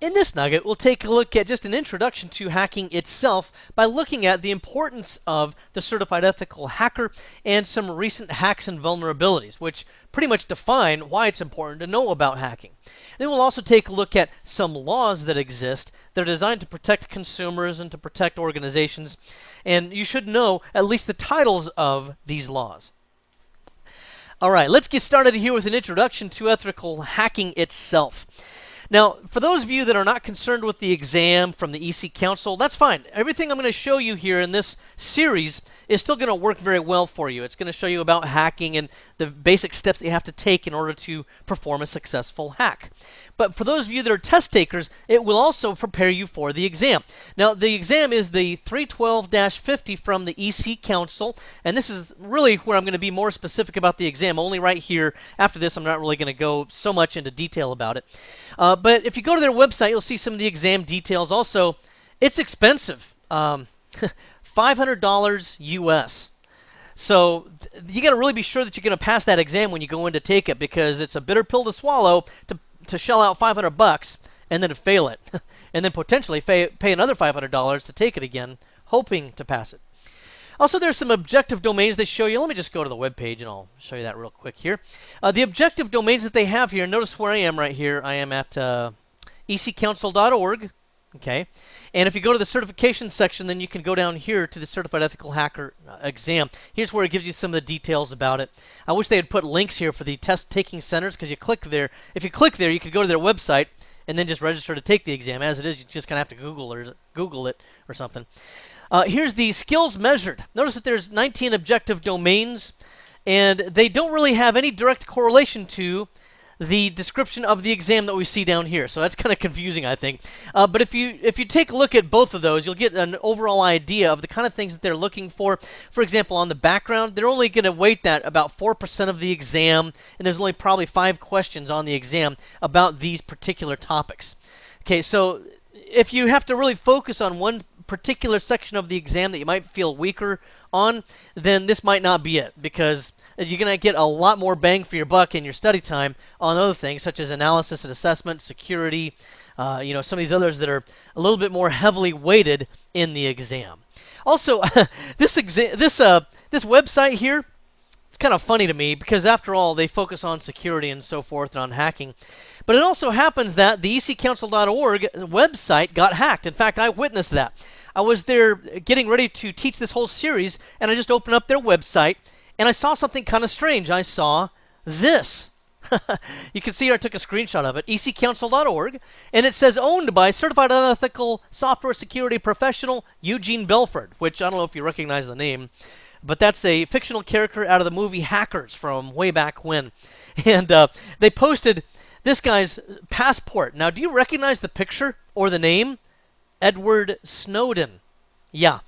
In this nugget, we'll take a look at just an introduction to hacking itself by looking at the importance of the certified ethical hacker and some recent hacks and vulnerabilities, which pretty much define why it's important to know about hacking. Then we'll also take a look at some laws that exist that are designed to protect consumers and to protect organizations, and you should know at least the titles of these laws. All right, let's get started here with an introduction to ethical hacking itself. Now, for those of you that are not concerned with the exam from the EC Council, that's fine. Everything I'm going to show you here in this series is still going to work very well for you. It's going to show you about hacking and the basic steps that you have to take in order to perform a successful hack. But for those of you that are test takers, it will also prepare you for the exam. Now, the exam is the 312-50 from the EC Council, and this is really where I'm going to be more specific about the exam, only right here. After this, I'm not really going to go so much into detail about it. But if you go to their website, you'll see some of the exam details. Also, it's expensive. $500 US. So you got to really be sure that you're going to pass that exam when you go in to take it, because it's a bitter pill to swallow to shell out $500 and then to fail it, and then potentially pay another $500 to take it again, hoping to pass it. Also, there's some objective domains they show you. Let me just go to the web page and I'll show you that real quick here. The objective domains that they have here, notice where I am right here. I am at eccouncil.org. Okay, and if you go to the certification section, then you can go down here to the Certified Ethical Hacker exam. Here's where it gives you some of the details about it. I wish they had put links here for the test-taking centers, because you click there. If you click there, you could go to their website and then just register to take the exam. As it is, you just kind of have to Google it or something. Here's the skills measured. Notice that there's 19 objective domains, and they don't really have any direct correlation to the description of the exam that we see down here. So that's kind of confusing, I think. But if you take a look at both of those, you'll get an overall idea of the kind of things that they're looking for. For example, on the background, they're only going to weight that about 4% of the exam, and there's only probably 5 questions on the exam about these particular topics. Okay, so if you have to really focus on one particular section of the exam that you might feel weaker on, then this might not be it, because you're going to get a lot more bang for your buck in your study time on other things such as analysis and assessment, security, some of these others that are a little bit more heavily weighted in the exam. Also, this website here, it's kind of funny to me, because after all, they focus on security and so forth and on hacking. But it also happens that the eccouncil.org website got hacked. In fact, I witnessed that. I was there getting ready to teach this whole series, and I just opened up their website, and I saw something kind of strange. I saw this. You can see here I took a screenshot of it, eccouncil.org, and it says owned by Certified Unethical Software Security Professional Eugene Belford, which I don't know if you recognize the name, but that's a fictional character out of the movie Hackers from way back when. And they posted this guy's passport. Now, do you recognize the picture or the name? Edward Snowden. Yeah.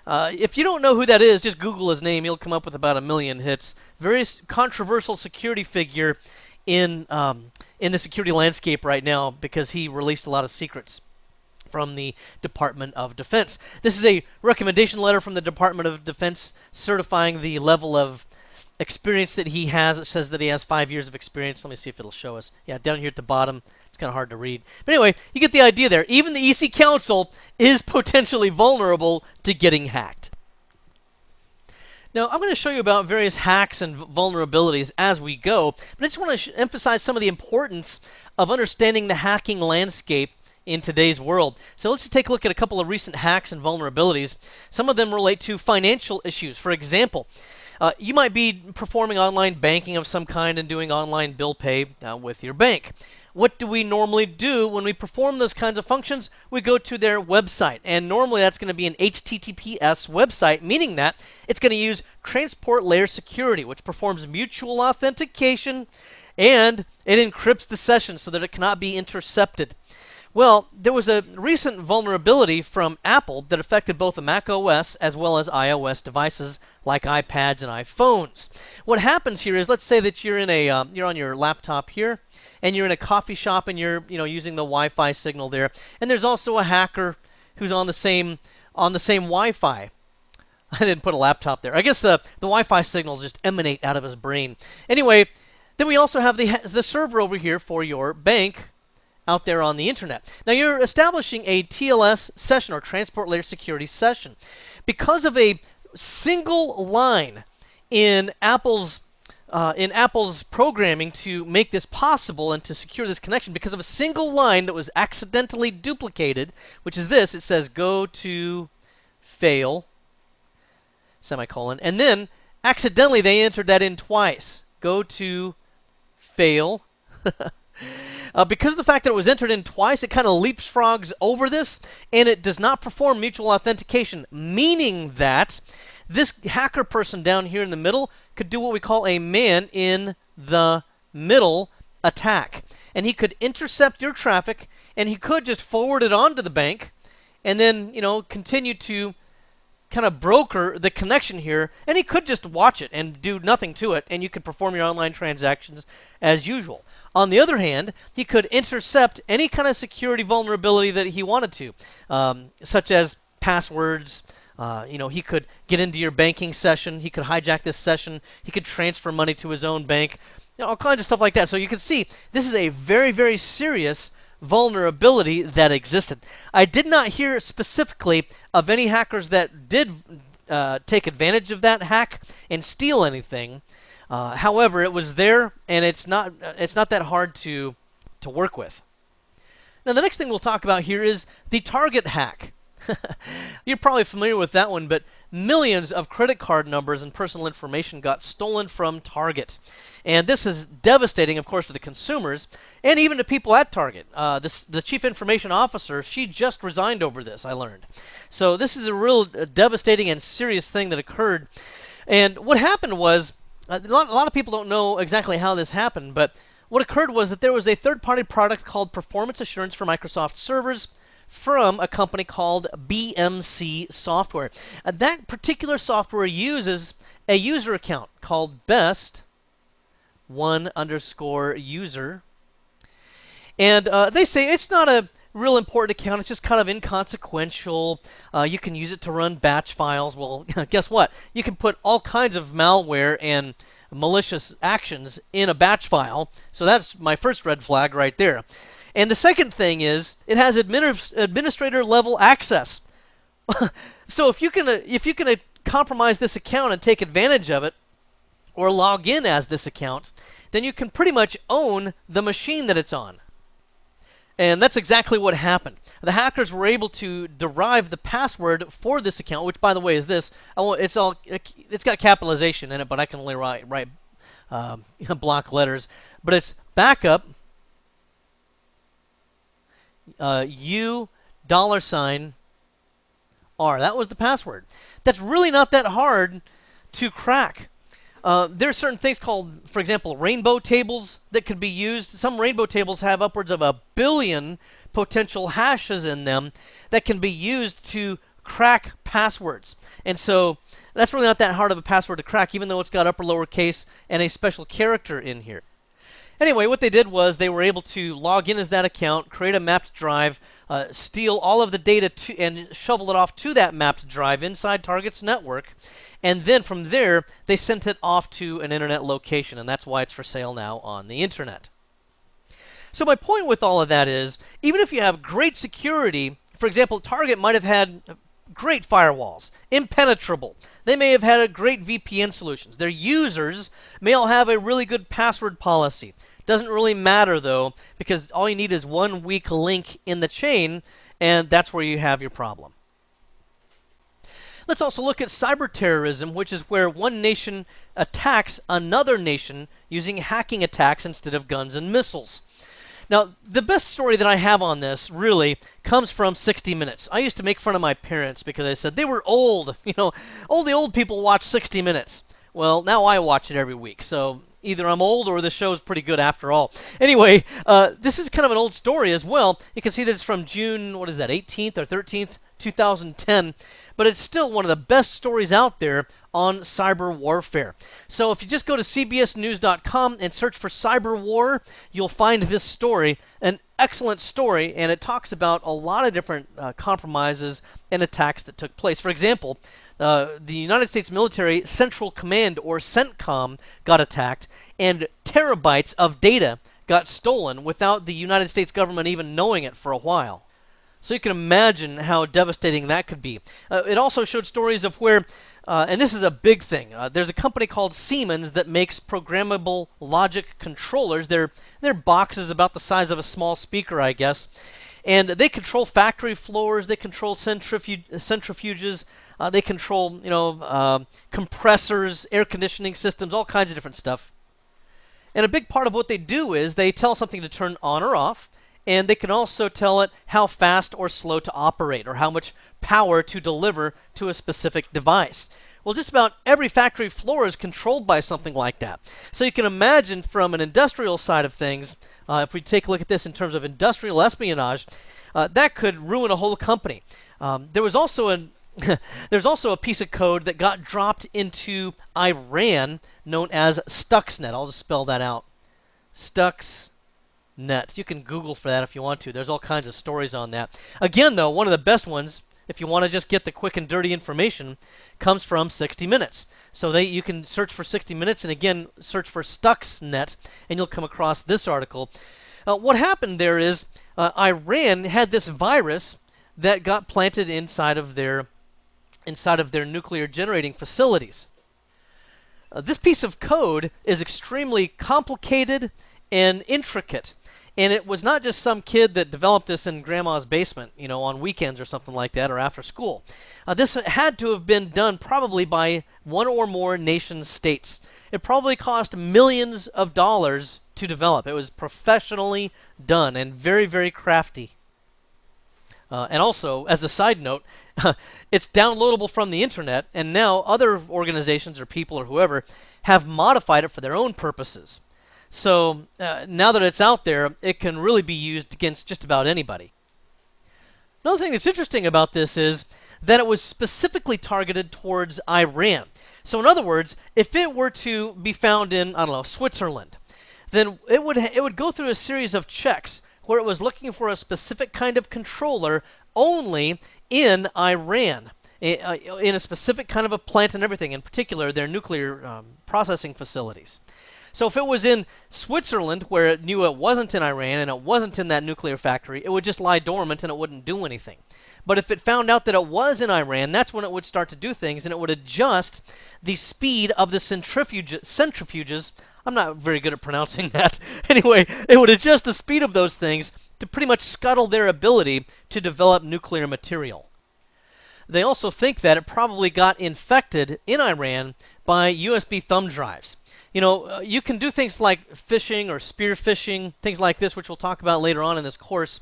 If you don't know who that is, just Google his name. You'll come up with about 1 million hits. Very controversial security figure in the security landscape right now, because he released a lot of secrets from the Department of Defense. This is a recommendation letter from the Department of Defense certifying the level of experience that he has. It says that he has 5 years of experience. Let me see if it'll show us. Yeah, down here at the bottom. It's kind of hard to read. But anyway, you get the idea there. Even the EC Council is potentially vulnerable to getting hacked. Now, I'm going to show you about various hacks and vulnerabilities as we go, but I just want to emphasize some of the importance of understanding the hacking landscape in today's world. So let's just take a look at a couple of recent hacks and vulnerabilities. Some of them relate to financial issues. For example, you might be performing online banking of some kind and doing online bill pay with your bank. What do we normally do when we perform those kinds of functions? We go to their website, and normally that's going to be an HTTPS website, meaning that it's going to use transport layer security, which performs mutual authentication, and it encrypts the session so that it cannot be intercepted. Well, there was a recent vulnerability from Apple that affected both the Mac OS as well as iOS devices like iPads and iPhones. What happens here is, let's say that you're in a you're on your laptop here, and you're in a coffee shop, and you're using the Wi-Fi signal there, and there's also a hacker who's on the same Wi-Fi. I didn't put a laptop there. I guess the Wi-Fi signals just emanate out of his brain. Anyway, then we also have the server over here for your bank out there on the internet. Now you're establishing a TLS session, or transport layer security session. Because of a single line in Apple's programming to make this possible and to secure this connection, because of a single line that was accidentally duplicated, which is this. It says go to fail, semicolon, and then accidentally they entered that in twice. Go to fail. Because of the fact that it was entered in twice, it kind of leapfrogs over this, and it does not perform mutual authentication, meaning that this hacker person down here in the middle could do what we call a man-in-the-middle attack. And he could intercept your traffic, and he could just forward it on to the bank, and then, continue to kind of broker the connection here, and he could just watch it and do nothing to it, and you could perform your online transactions as usual. On the other hand, he could intercept any kind of security vulnerability that he wanted to, such as passwords. He could get into your banking session. He could hijack this session. He could transfer money to his own bank. All kinds of stuff like that. So you can see this is a very, very serious vulnerability that existed. I did not hear specifically of any hackers that did take advantage of that hack and steal anything. However, it was there, and it's not that hard to work with. Now, the next thing we'll talk about here is the Target hack. You're probably familiar with that one, but millions of credit card numbers and personal information got stolen from Target. And this is devastating, of course, to the consumers and even to people at Target. The chief information officer, she just resigned over this, I learned. So this is a real devastating and serious thing that occurred. And what happened was, a lot of people don't know exactly how this happened, but what occurred was that there was a third-party product called Performance Assurance for Microsoft Servers from a company called BMC Software. That particular software uses a user account called best1_user. And they say it's not a real important account. It's just kind of inconsequential. You can use it to run batch files. Well, guess what? You can put all kinds of malware and malicious actions in a batch file. So that's my first red flag right there. And the second thing is it has administrator level access. So if you can compromise this account and take advantage of it, or log in as this account, then you can pretty much own the machine that it's on. And that's exactly what happened. The hackers were able to derive the password for this account, which, by the way, is this. It's got capitalization in it, but I can only write block letters. But it's backup $U$R. That was the password. That's really not that hard to crack. There are certain things called, for example, rainbow tables that could be used. Some rainbow tables have upwards of 1 billion potential hashes in them that can be used to crack passwords. And so that's really not that hard of a password to crack, even though it's got upper lowercase and a special character in here. Anyway, what they did was they were able to log in as that account, create a mapped drive, steal all of the data and shovel it off to that mapped drive inside Target's network. And then from there, they sent it off to an internet location, and that's why it's for sale now on the internet. So my point with all of that is, even if you have great security, for example, Target might have had great firewalls, impenetrable. They may have had a great VPN solutions. Their users may all have a really good password policy. Doesn't really matter, though, because all you need is one weak link in the chain, and that's where you have your problem. Let's also look at cyber terrorism, which is where one nation attacks another nation using hacking attacks instead of guns and missiles. Now, the best story that I have on this really comes from 60 Minutes. I used to make fun of my parents because I said they were old. Only old people watch 60 Minutes. Well, now I watch it every week. So either I'm old or the show's pretty good after all. Anyway, this is kind of an old story as well. You can see that it's from June, what is that, 18th or 13th, 2010. But it's still one of the best stories out there on cyber warfare. So if you just go to cbsnews.com and search for cyber war, you'll find this story, an excellent story, and it talks about a lot of different compromises and attacks that took place. For example, the United States Military Central Command, or CENTCOM, got attacked, and terabytes of data got stolen without the United States government even knowing it for a while. So you can imagine how devastating that could be. It also showed stories of where, and this is a big thing, there's a company called Siemens that makes programmable logic controllers. They're boxes about the size of a small speaker, I guess. And they control factory floors, they control centrifuges, they control, compressors, air conditioning systems, all kinds of different stuff. And a big part of what they do is they tell something to turn on or off, and they can also tell it how fast or slow to operate, or how much power to deliver to a specific device. Well, just about every factory floor is controlled by something like that. So you can imagine from an industrial side of things, if we take a look at this in terms of industrial espionage, that could ruin a whole company. There's also a piece of code that got dropped into Iran known as Stuxnet. I'll just spell that out. Stuxnet. You can Google for that if you want to. There's all kinds of stories on that. Again, though, one of the best ones, if you want to just get the quick and dirty information, comes from 60 Minutes. So you can search for 60 Minutes, and again, search for Stuxnet, and you'll come across this article. What happened there is Iran had this virus that got planted inside of their nuclear generating facilities. This piece of code is extremely complicated and intricate. And it was not just some kid that developed this in grandma's basement, on weekends or something like that, or after school. This had to have been done probably by one or more nation states. It probably cost millions of dollars to develop. It was professionally done and very, very crafty. And also, as a side note, it's downloadable from the internet, and now other organizations or people or whoever have modified it for their own purposes. So now that it's out there, it can really be used against just about anybody. Another thing that's interesting about this is that it was specifically targeted towards Iran. So in other words, if it were to be found in, I don't know, Switzerland, then it would go through a series of checks where it was looking for a specific kind of controller only in Iran, in a specific kind of a plant and everything, in particular their nuclear processing facilities. So if it was in Switzerland, where it knew it wasn't in Iran and it wasn't in that nuclear factory, it would just lie dormant and it wouldn't do anything. But if it found out that it was in Iran, that's when it would start to do things, and it would adjust the speed of the centrifuges. I'm not very good at pronouncing that. Anyway, it would adjust the speed of those things to pretty much scuttle their ability to develop nuclear material. They also think that it probably got infected in Iran by USB thumb drives. You can do things like phishing or spear phishing, things like this, which we'll talk about later on in this course.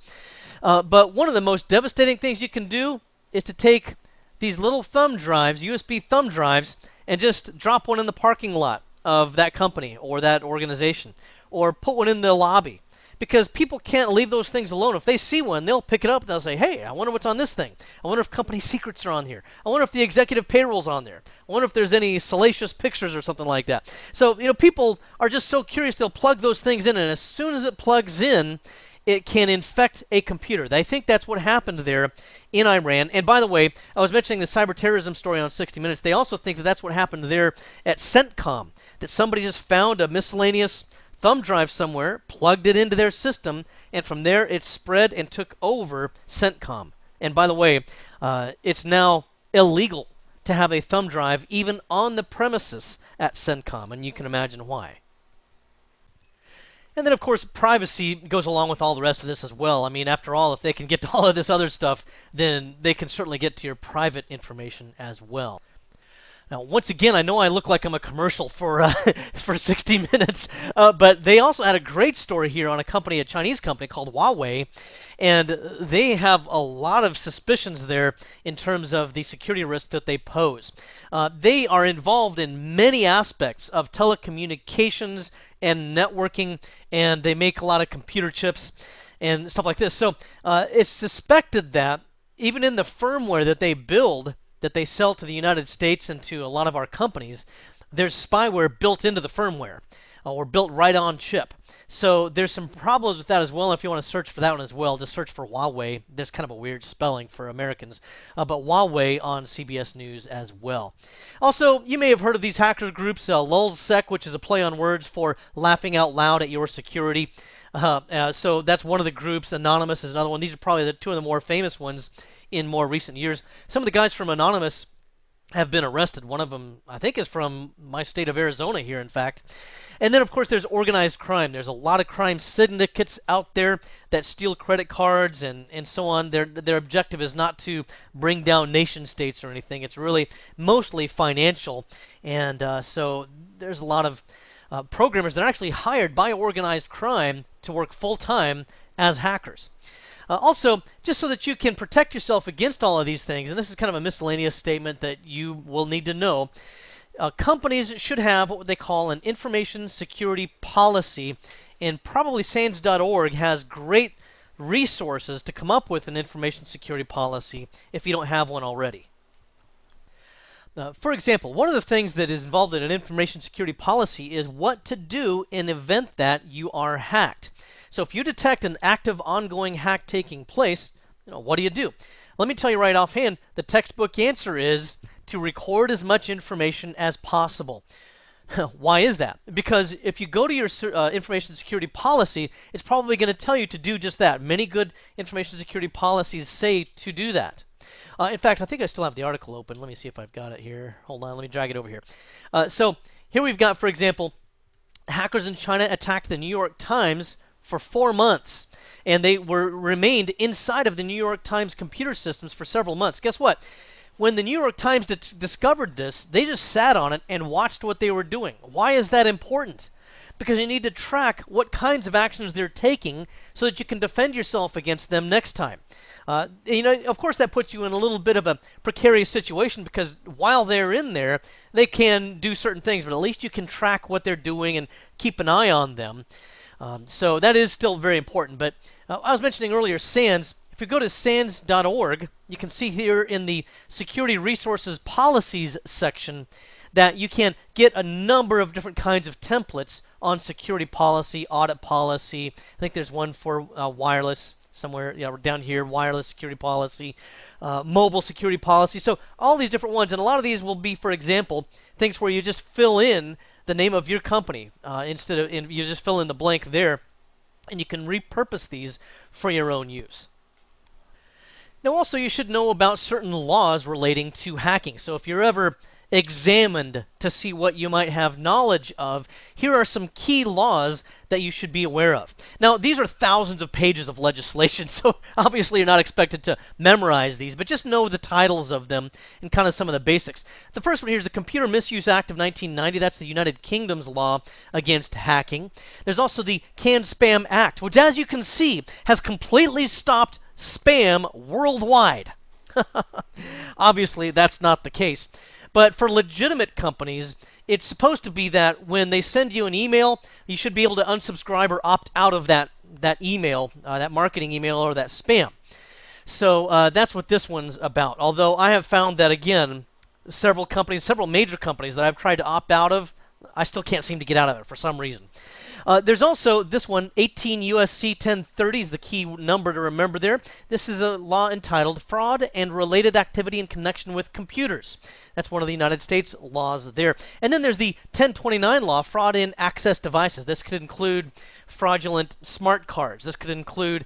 But one of the most devastating things you can do is to take these little thumb drives, USB thumb drives, and just drop one in the parking lot of that company or that organization, or put one in the lobby. Because people can't leave those things alone. If they see one, they'll pick it up and they'll say, hey, I wonder what's on this thing. I wonder if company secrets are on here. I wonder if the executive payroll's on there. I wonder if there's any salacious pictures or something like that. So, people are just so curious, they'll plug those things in, and as soon as it plugs in, it can infect a computer. They think that's what happened there in Iran. And by the way, I was mentioning the cyber terrorism story on 60 Minutes. They also think that that's what happened there at CENTCOM, that somebody just found a miscellaneous thumb drive somewhere, plugged it into their system, and from there it spread and took over CENTCOM. And by the way, it's now illegal to have a thumb drive even on the premises at CENTCOM, and you can imagine why. And then, of course, privacy goes along with all the rest of this as well. I mean, after all, if they can get to all of this other stuff, then they can certainly get to your private information as well. Now, once again, I know I look like I'm a commercial for for 60 minutes, but they also had a great story here on a Chinese company called Huawei, and they have a lot of suspicions there in terms of the security risk that they pose. They are involved in many aspects of telecommunications and networking, and they make a lot of computer chips and stuff like this. So it's suspected that even in the firmware that they build, that they sell to the United States and to a lot of our companies, there's spyware built into the firmware or built right on chip. So there's some problems with that as well. If you want to search for that one as well, just search for Huawei. There's kind of a weird spelling for Americans, but Huawei on CBS News as well. Also, you may have heard of these hacker groups, Lulzsec, which is a play on words for laughing out loud at your security. So that's one of the groups. Anonymous is another one. These are probably the two of the more famous ones in more recent years. Some of the guys from Anonymous have been arrested. One of them, I think, is from my state of Arizona here, in fact. And then, of course, there's organized crime. There's a lot of crime syndicates out there that steal credit cards and so on. Their objective is not to bring down nation states or anything. It's really mostly financial. And so there's a lot of programmers that are actually hired by organized crime to work full-time as hackers. Also, just so that you can protect yourself against all of these things, and this is kind of a miscellaneous statement that you will need to know, companies should have what they call an information security policy, and probably SANS.org has great resources to come up with an information security policy if you don't have one already. For example, one of the things that is involved in an information security policy is what to do in the event that you are hacked. So if you detect an active, ongoing hack taking place, what do you do? Let me tell you right offhand, the textbook answer is to record as much information as possible. Why is that? Because if you go to your information security policy, it's probably going to tell you to do just that. Many good information security policies say to do that. In fact, I think I still have the article open. Let me see if I've got it here. Hold on, let me drag it over here. So here we've got, for example, hackers in China attacked the New York Times for 4 months, and they remained inside of the New York Times computer systems for several months. Guess what? When the New York Times discovered this, they just sat on it and watched what they were doing. Why is that important? Because you need to track what kinds of actions they're taking so that you can defend yourself against them next time. Of course, that puts you in a little bit of a precarious situation because while they're in there, they can do certain things, but at least you can track what they're doing and keep an eye on them. So that is still very important. But I was mentioning earlier SANS. If you go to SANS.org, you can see here in the Security Resources Policies section that you can get a number of different kinds of templates on security policy, audit policy. I think there's one for wireless somewhere down here, wireless security policy, mobile security policy. So all these different ones, and a lot of these will be, for example, things where you just fill in the name of your company instead of you just fill in the blank there, and you can repurpose these for your own use. Now, also, you should know about certain laws relating to hacking. So if you're ever examined to see what you might have knowledge of, here are some key laws that you should be aware of. Now, these are thousands of pages of legislation, so obviously you're not expected to memorize these, but just know the titles of them and kind of some of the basics. The first one here is the Computer Misuse Act of 1990. That's the United Kingdom's law against hacking. There's also the CAN-SPAM Act, which, as you can see, has completely stopped spam worldwide. Obviously, that's not the case. But for legitimate companies, it's supposed to be that when they send you an email, you should be able to unsubscribe or opt out of that email, that marketing email or that spam. So that's what this one's about. Although I have found that, again, several major companies that I've tried to opt out of, I still can't seem to get out of it for some reason. There's also this one, 18 U.S.C. 1030 is the key number to remember there. This is a law entitled Fraud and Related Activity in Connection with Computers. That's one of the United States laws there. And then there's the 1029 law, Fraud in Access Devices. This could include fraudulent smart cards. This could include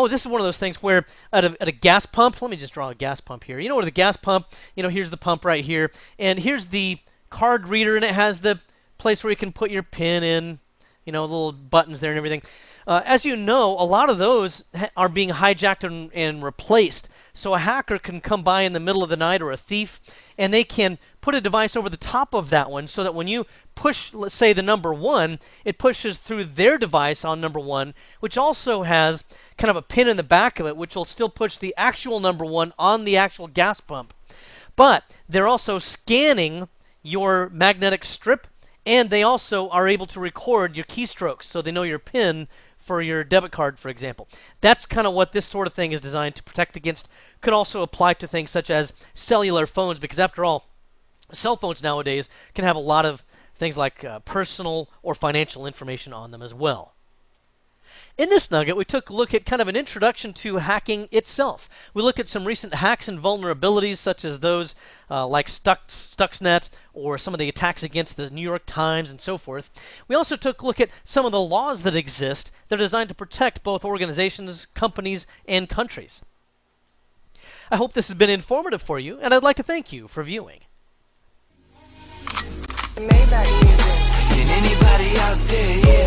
this is one of those things where at a gas pump, let me just draw a gas pump here. You know, with a gas pump, here's the pump right here, and here's the card reader, and it has the place where you can put your PIN in, little buttons there and everything. As you know, a lot of those are being hijacked and replaced. So a hacker can come by in the middle of the night, or a thief, and they can put a device over the top of that one so that when you push, let's say, the number 1, it pushes through their device on number 1, which also has kind of a pin in the back of it, which will still push the actual number 1 on the actual gas pump. But they're also scanning your magnetic strip, and they also are able to record your keystrokes, so they know your PIN for your debit card, for example. That's kind of what this sort of thing is designed to protect against. Could also apply to things such as cellular phones, because after all, cell phones nowadays can have a lot of things like personal or financial information on them as well. In this nugget, we took a look at kind of an introduction to hacking itself. We looked at some recent hacks and vulnerabilities, such as those like Stuxnet, or some of the attacks against the New York Times and so forth. We also took a look at some of the laws that exist that are designed to protect both organizations, companies, and countries. I hope this has been informative for you, and I'd like to thank you for viewing. Can anybody out there